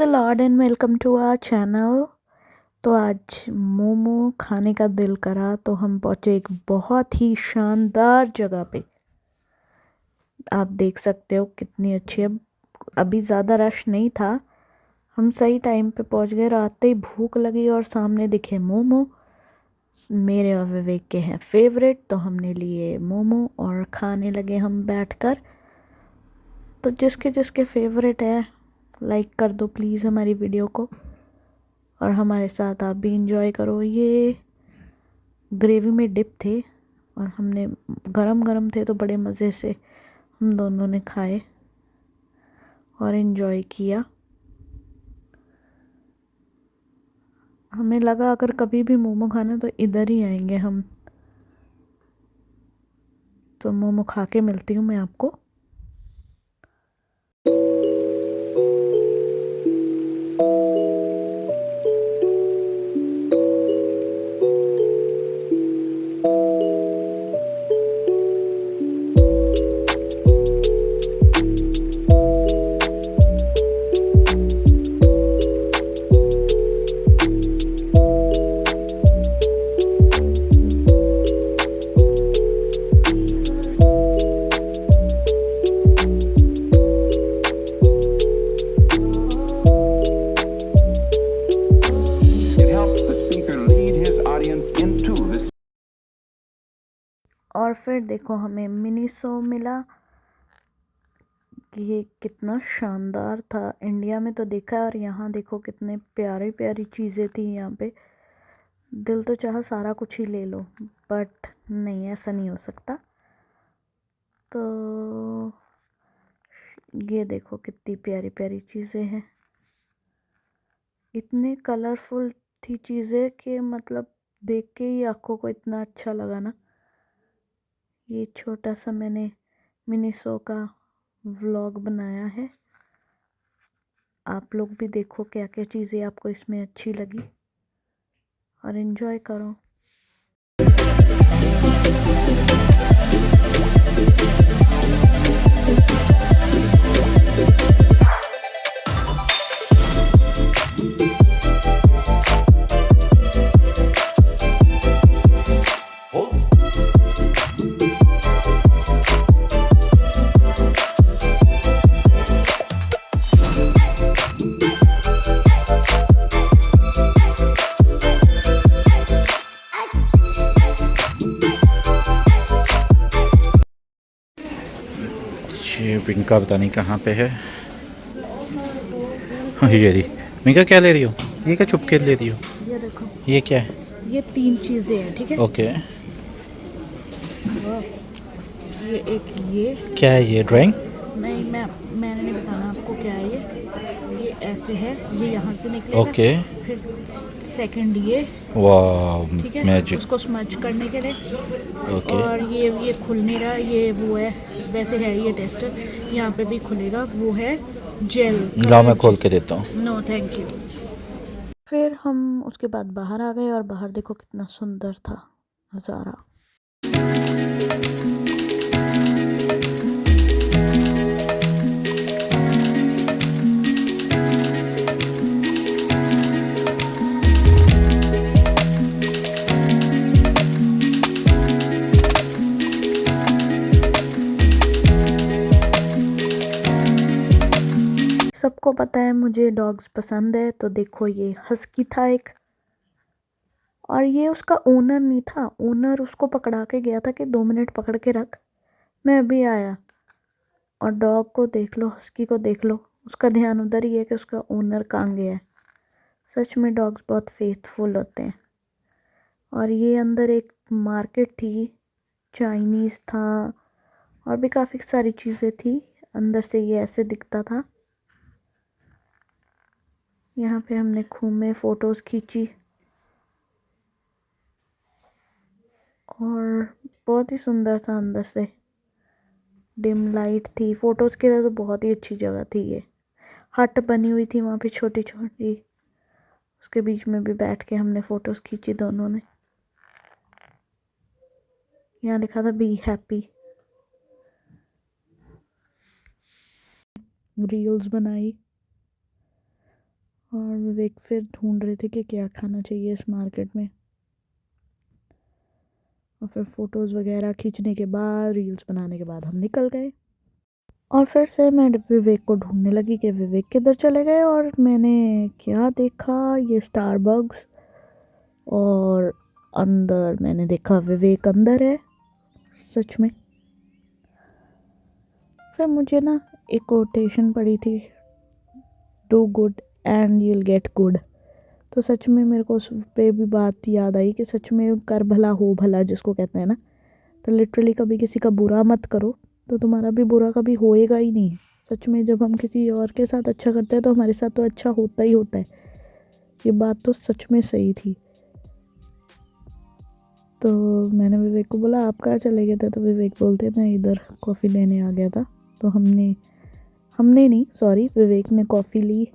A lord and welcome to our channel. तो आज मोमो खाने का दिल करा तो हम पहुँचे एक बहुत ही शानदार जगह पे। आप देख सकते हो कितनी अच्छी है। अभी ज़्यादा रश नहीं था, हम सही टाइम पे पहुँच गए। रात ही भूख लगी और सामने दिखे मोमो। मेरे और विवेक के हैं फेवरेट, तो हमने लिए मोमो और खाने लगे हम बैठकर। तो जिसके जिसके फेवरेट है लाइक कर दो प्लीज़ हमारी वीडियो को, और हमारे साथ आप भी इंजॉय करो। ये ग्रेवी में डिप थे और हमने गरम गरम थे तो बड़े मज़े से हम दोनों ने खाए और इन्जॉय किया। हमें लगा अगर कभी भी मोमो खाना तो इधर ही आएंगे हम। तो मोमो खा के मिलती हूँ मैं आपको। और फिर देखो हमें मिनी सो मिला कि ये कितना शानदार था। इंडिया में तो देखा है और यहाँ देखो कितने प्यारी प्यारी चीज़ें थी यहाँ पे। दिल तो चाहा सारा कुछ ही ले लो, बट नहीं, ऐसा नहीं हो सकता। तो ये देखो कितनी प्यारी प्यारी चीज़ें हैं। इतने कलरफुल थी चीज़ें कि मतलब देख के ही आँखों को इतना अच्छा लगा ना। ये छोटा सा मैंने मिनी शो का व्लॉग बनाया है। आप लोग भी देखो क्या क्या चीज़ें आपको इसमें अच्छी लगी और इन्जॉय करो। ये पिंका पता नहीं कहाँ पे है। हाँ ये रही। मिंका क्या ले रही हो? ये क्या चुपके ले रही हो? ये देखो, ये क्या है? ये 3 चीज़ें हैं, ठीक है। ओके। ये एक, ये क्या है ये? ड्राइंग? नहीं, मैंने नहीं बताना आपको क्या है ये ऐसे है, ये यहाँ से निकलेगा। ओके। फिर सेकंड ये, वाह ठीक है, मैजिक। उसको स्मच करने के लिए। ओके। और ये खुल नहीं रहा, ये वो है, वैसे है ये टेस्टर, यहाँ पे भी खुलेगा, वो है जेल। लाओ मैं खोल के देता हूँ। No thank you. फिर हम उसके बाद बाहर आ गए और बाहर देखो कितना सुंदर था नज़ारा। सबको पता है मुझे डॉग्स पसंद है, तो देखो ये हस्की था एक, और ये उसका ओनर नहीं था। ओनर उसको पकड़ा के गया था कि 2 मिनट पकड़ के रख, मैं अभी आया। और डॉग को देख लो, हस्की को देख लो, उसका ध्यान उधर ही है कि उसका ओनर कहाँ गया है। सच में डॉग्स बहुत फेथफुल होते हैं। और ये अंदर एक मार्केट थी, चाइनीज़ था और भी काफ़ी सारी चीज़ें थी। अंदर से ये ऐसे दिखता था। यहाँ पे हमने घूमे, फ़ोटोज़ खींची और बहुत ही सुंदर था अंदर से। डिम लाइट थी, फ़ोटोज़ के लिए तो बहुत ही अच्छी जगह थी। ये हट बनी हुई थी वहाँ पे छोटी छोटी, उसके बीच में भी बैठ के हमने फ़ोटोज़ खींची दोनों ने। यहाँ लिखा था बी हैप्पी। रील्स बनाई और विवेक फिर ढूंढ रहे थे कि क्या खाना चाहिए इस मार्केट में। और फिर फ़ोटोज़ वगैरह खींचने के बाद, रील्स बनाने के बाद हम निकल गए। और फिर से मैं विवेक को ढूंढने लगी कि विवेक किधर चले गए। और मैंने क्या देखा, ये स्टारबक्स, और अंदर मैंने देखा विवेक अंदर है सच में। फिर मुझे ना एक कोटेशन पड़ी थी, do good and you'll get good. तो सच में मेरे को उस पे भी बात याद आई कि सच में कर भला हो भला जिसको कहते हैं ना। तो लिटरली कभी किसी का बुरा मत करो तो तुम्हारा भी बुरा कभी होएगा ही नहीं। सच में जब हम किसी और के साथ अच्छा करते हैं तो हमारे साथ तो अच्छा होता ही होता है। ये बात तो सच में सही थी। तो मैंने विवेक को बोला आप कहाँ चले गए थे? तो विवेक बोलते मैं इधर कॉफ़ी लेने आ गया था। तो हमने नहीं, सॉरी, विवेक ने कॉफ़ी ली।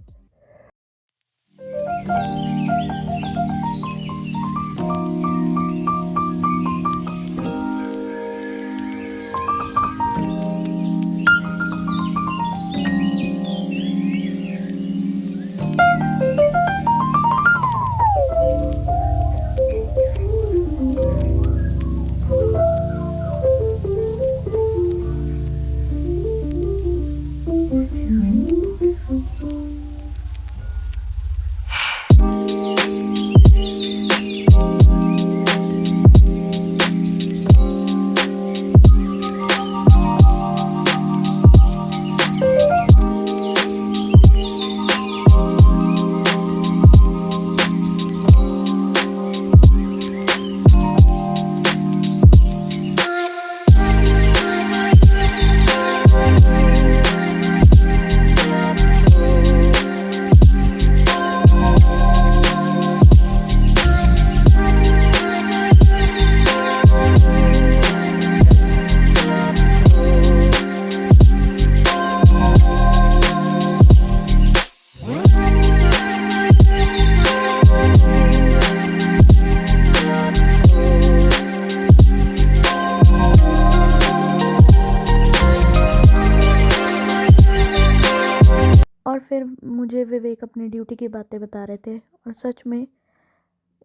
और फिर मुझे विवेक अपनी ड्यूटी की बातें बता रहे थे। और सच में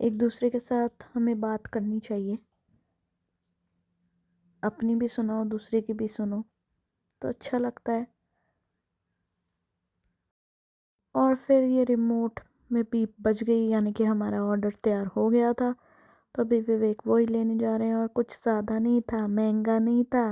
एक दूसरे के साथ हमें बात करनी चाहिए, अपनी भी सुनो दूसरे की भी सुनो तो अच्छा लगता है। और फिर ये रिमोट में पीप बज गई, यानी कि हमारा ऑर्डर तैयार हो गया था। तो अभी विवेक वही लेने जा रहे हैं। और कुछ ज़्यादा नहीं था, महंगा नहीं था।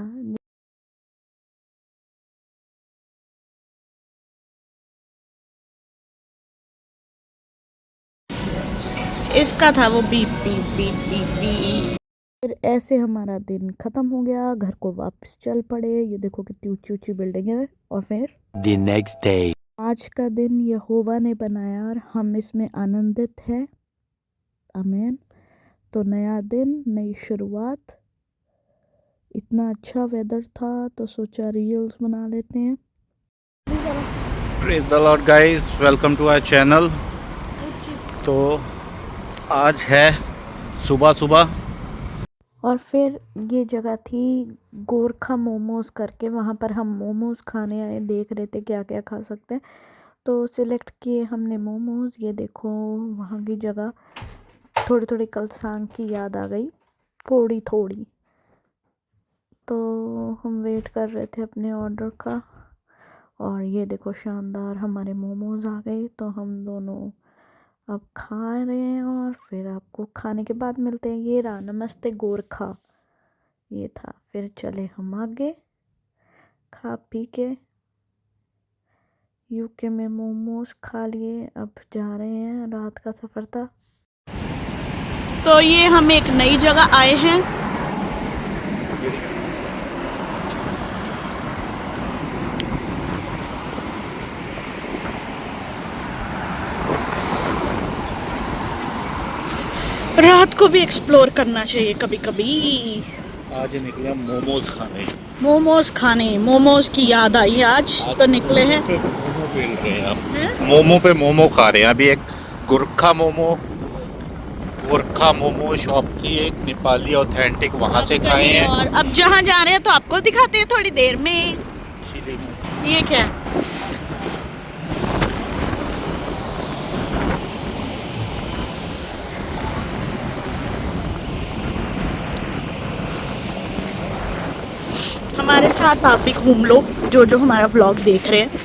इसका था वो beep beep beep beep beep. फिर ऐसे हमारा दिन ख़त्म हो गया, घर को वापस चल पड़े। ये देखो कितनी ऊंची ऊंची बिल्डिंग है। और फिर The next day. आज का दिन यहोवा ने बनाया और हम इसमें आनंदित हैं। आमीन। तो नया दिन, नई शुरुआत। इतना अच्छा वेदर था तो सोचा रील्स बना लेते हैं। Praise the lord guys, welcome to our channel. तो आज है सुबह सुबह। और फिर ये जगह थी गोरखा मोमोज़ करके, वहाँ पर हम मोमोज़ खाने आए, देख रहे थे क्या क्या खा सकते हैं। तो सिलेक्ट किए हमने मोमोज़। ये देखो वहाँ की जगह, थोड़ी थोड़ी कलसांग की याद आ गई, थोड़ी थोड़ी। तो हम वेट कर रहे थे अपने ऑर्डर का। और ये देखो शानदार हमारे मोमोज़ आ गए। तो हम दोनों अब खा रहे हैं और फिर आपको खाने के बाद मिलते हैं। ये रहा नमस्ते गोरखा, ये था। फिर चले हम आगे, खा पी के यूके में मोमोज खा लिए। अब जा रहे हैं, रात का सफ़र था। तो ये हम एक नई जगह आए हैं। रात को भी एक्सप्लोर करना चाहिए कभी कभी। आज निकले मोमोज खाने। मोमोज खाने, मोमोज की याद आई आज तो निकले हैं। मोमो बेल रहे हैं आप। मोमो पे मोमो खा रहे हैं अभी। एक गोरखा मोमो शॉप की, एक नेपाली ऑथेंटिक, वहाँ से खाए हैं। और अब जहाँ जा रहे हैं तो आपको दिखाते हैं थोड़ी देर में। ये क्या? हमारे साथ आप भी घूम लो, जो हमारा व्लॉग देख रहे हैं।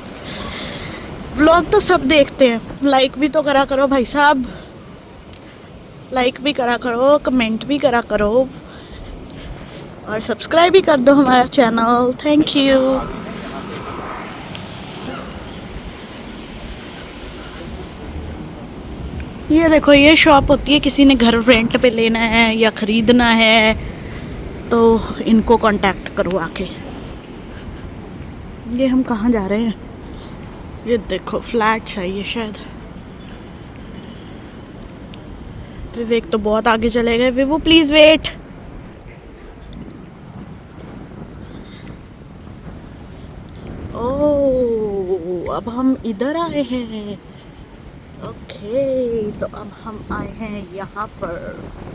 व्लॉग तो सब देखते हैं, लाइक भी तो करा करो भाई साहब, लाइक भी करा करो, कमेंट भी करा करो और सब्सक्राइब भी कर दो हमारा चैनल। Thank you. ये देखो, ये शॉप होती है, किसी ने घर रेंट पे लेना है या ख़रीदना है तो इनको कांटेक्ट करो आके। ये हम कहाँ जा रहे हैं? ये देखो फ्लैट्स है ये शायद। विवेक तो बहुत आगे चले गए। Vivo please wait. ओह, अब हम इधर आए हैं। ओके, तो अब हम आए हैं यहाँ पर।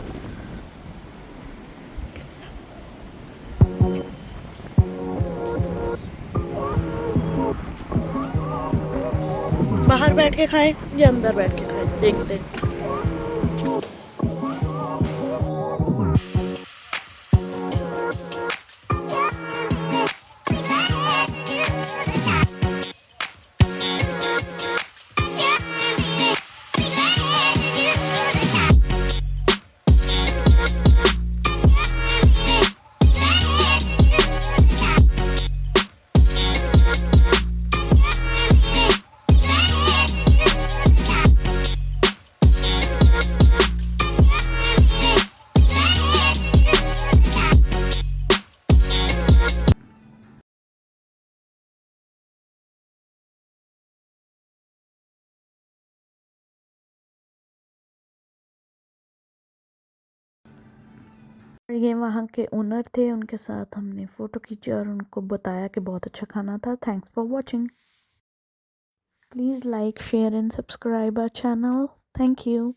बाहर बैठ के खाएं या अंदर बैठ के खाएं, देखते हैं। ये वहाँ के ओनर थे, उनके साथ हमने फ़ोटो खींची और उनको बताया कि बहुत अच्छा खाना था। Thanks for watching. Please like, share and subscribe our channel. Thank you.